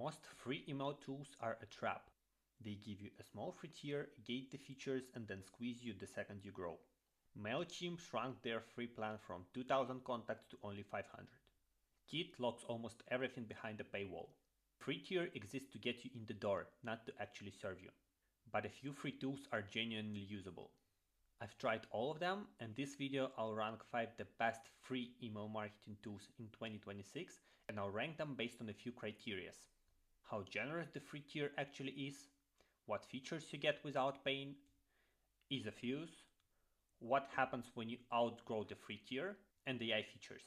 Most free email tools are a trap. They give you a small free tier, gate the features, and then squeeze you the second you grow. MailChimp shrunk their free plan from 2000 contacts to only 500. Kit locks almost everything behind a paywall. Free tier exists to get you in the door, not to actually serve you. But a few free tools are genuinely usable. I've tried all of them, and this video I'll rank 5 the best free email marketing tools in 2026, and I'll rank them based on a few criteria. How generous the free tier actually is, what features you get without paying, ease of use, what happens when you outgrow the free tier, and the AI features.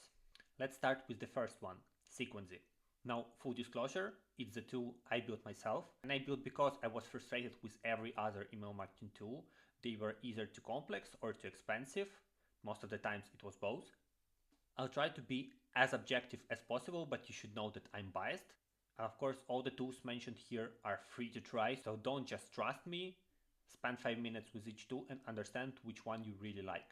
Let's start with the first one, Sequenzy. Now, full disclosure, it's the tool I built myself, and I built because I was frustrated with every other email marketing tool. They were either too complex or too expensive. Most of the times it was both. I'll try to be as objective as possible, but you should know that I'm biased. Of course, all the tools mentioned here are free to try, so don't just trust me. Spend 5 minutes with each tool and understand which one you really like.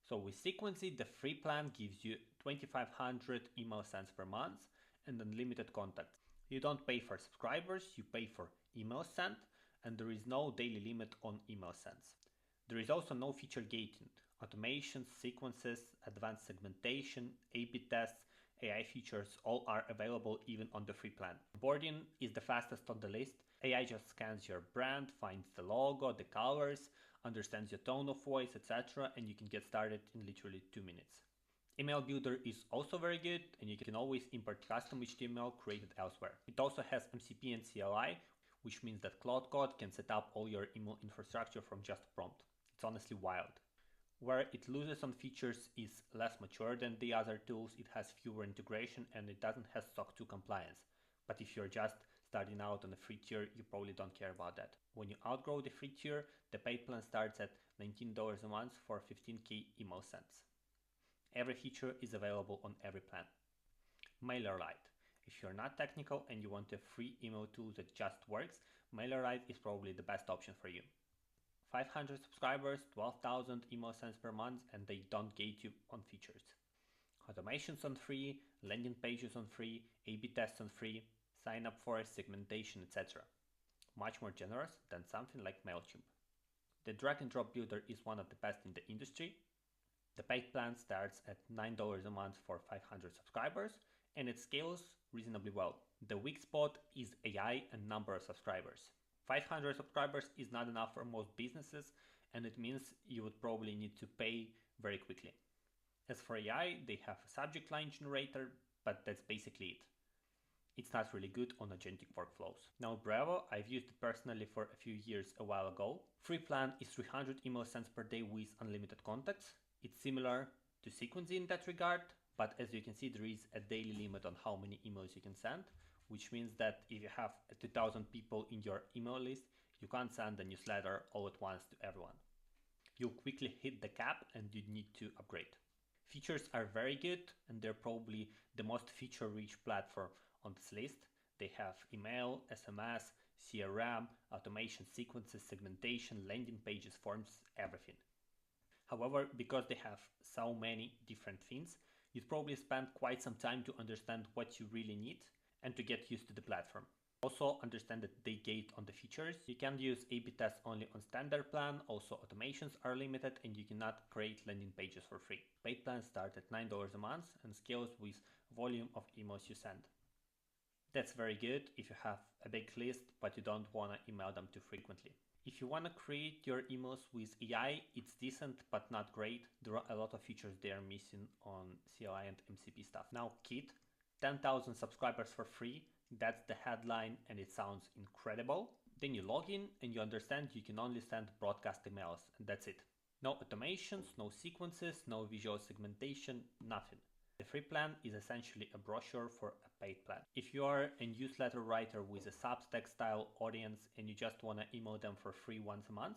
So with Sequenzy, the free plan gives you 2500 email sends per month and unlimited contacts. You don't pay for subscribers, you pay for email sent, and there is no daily limit on email sends. There is also no feature gating. Automations, sequences, advanced segmentation, A/B tests, AI features all are available even on the free plan. Onboarding is the fastest on the list. AI just scans your brand, finds the logo, the colors, understands your tone of voice, etc., and you can get started in literally 2 minutes. Email Builder is also very good, and you can always import custom HTML created elsewhere. It also has MCP and CLI, which means that Claude Code can set up all your email infrastructure from just a prompt. It's honestly wild. Where it loses on features is less mature than the other tools, it has fewer integration, and it doesn't have SOC 2 compliance. But if you're just starting out on a free tier, you probably don't care about that. When you outgrow the free tier, the paid plan starts at $19 a month for 15k email sends. Every feature is available on every plan. MailerLite. If you're not technical and you want a free email tool that just works, MailerLite is probably the best option for you. 500 subscribers, 12,000 email sends per month, and they don't gate you on features. Automations on free, landing pages on free, A/B tests on free, sign up for segmentation, etc. Much more generous than something like MailChimp. The drag and drop builder is one of the best in the industry. The paid plan starts at $9 a month for 500 subscribers, and it scales reasonably well. The weak spot is AI and number of subscribers. 500 subscribers is not enough for most businesses, and it means you would probably need to pay very quickly. As for AI, they have a subject line generator, but that's basically it. It's not really good on agentic workflows. Now Brevo, I've used it personally for a few years a while ago. Free plan is 300 email sends per day with unlimited contacts. It's similar to Sequenzy in that regard, but as you can see, there is a daily limit on how many emails you can send, which means that if you have 2,000 people in your email list, you can't send a newsletter all at once to everyone. You'll quickly hit the cap and you need to upgrade. Features are very good, and they're probably the most feature-rich platform on this list. They have email, SMS, CRM, automation, sequences, segmentation, landing pages, forms, everything. However, because they have so many different things, you'd probably spend quite some time to understand what you really need and to get used to the platform. Also understand that they gate on the features. You can use A/B tests only on standard plan, also automations are limited, and you cannot create landing pages for free. Paid plans start at $9 a month and scales with volume of emails you send. That's very good if you have a big list but you don't want to email them too frequently. If you want to create your emails with AI, it's decent but not great. There are a lot of features they are missing on CLI and MCP stuff. Now Kit, 10,000 subscribers for free. That's the headline and it sounds incredible. Then you log in and you understand you can only send broadcast emails, and that's it. No automations, no sequences, no visual segmentation, nothing. The free plan is essentially a brochure for a paid plan. If you are a newsletter writer with a Substack style audience and you just want to email them for free once a month,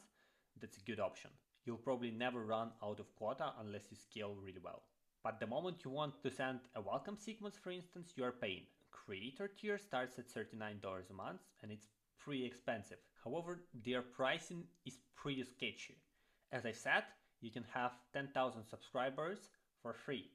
that's a good option. You'll probably never run out of quota unless you scale really well. But the moment you want to send a welcome sequence, for instance, you are paying. Creator tier starts at $39 a month and it's pretty expensive. However, their pricing is pretty sketchy. As I said, you can have 10,000 subscribers for free,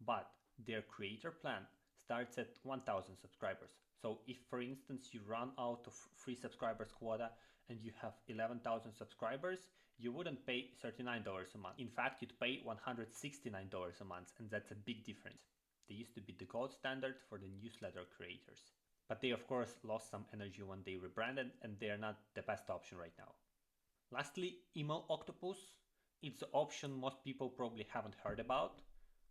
but their creator plan starts at 1,000 subscribers. So if, for instance, you run out of free subscribers quota and you have 11,000 subscribers, you wouldn't pay $39 a month. In fact, you'd pay $169 a month, and that's a big difference. They used to be the gold standard for the newsletter creators. But they of course lost some energy when they rebranded, and they are not the best option right now. Lastly, Email Octopus. It's the option most people probably haven't heard about.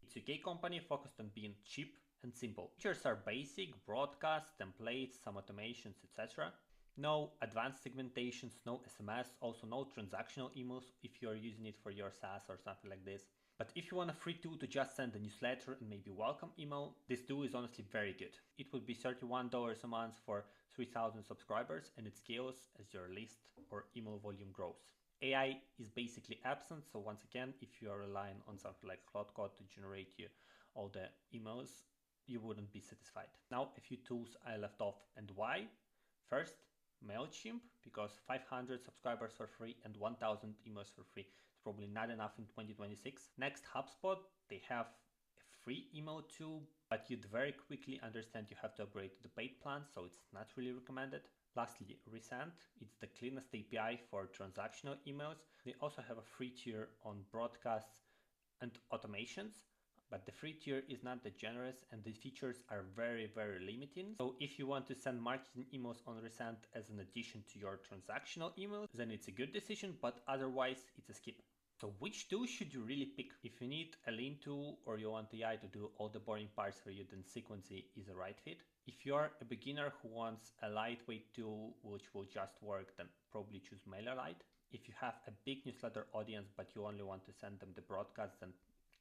It's a UK company focused on being cheap and simple. Features are basic, broadcast, templates, some automations, etc. No advanced segmentations, no SMS, also no transactional emails if you're using it for your SaaS or something like this. But if you want a free tool to just send a newsletter and maybe welcome email, this tool is honestly very good. It would be $31 a month for 3,000 subscribers, and it scales as your list or email volume grows. AI is basically absent, so once again, if you are relying on something like Claude Code to generate you all the emails, you wouldn't be satisfied. Now, a few tools I left off and why. First, MailChimp, because 500 subscribers for free and 1,000 emails for free is probably not enough in 2026. Next, HubSpot. They have a free email tool, but you'd very quickly understand you have to upgrade to the paid plan, so it's not really recommended. Lastly, Resend. It's the cleanest API for transactional emails. They also have a free tier on broadcasts and automations, but the free tier is not that generous and the features are very limiting. So if you want to send marketing emails on Resend as an addition to your transactional emails, then it's a good decision, but otherwise it's a skip. So which tool should you really pick? If you need a lean tool or you want AI to do all the boring parts for you, then Sequenzy is a right fit. If you're a beginner who wants a lightweight tool which will just work, then probably choose MailerLite. If you have a big newsletter audience but you only want to send them the broadcasts, then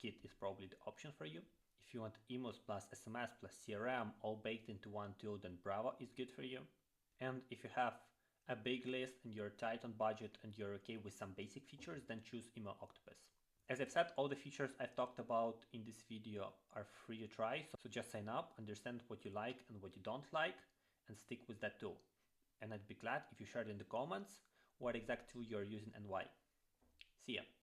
Kit is probably the option for you. If you want emails plus SMS plus CRM all baked into one tool, then Brevo is good for you. And if you have a big list and you're tight on budget and you're okay with some basic features, then choose Email Octopus. As I've said, all the features I've talked about in this video are free to try, so just sign up, understand what you like and what you don't like, and stick with that tool. And I'd be glad if you shared in the comments what exact tool you're using and why. See ya!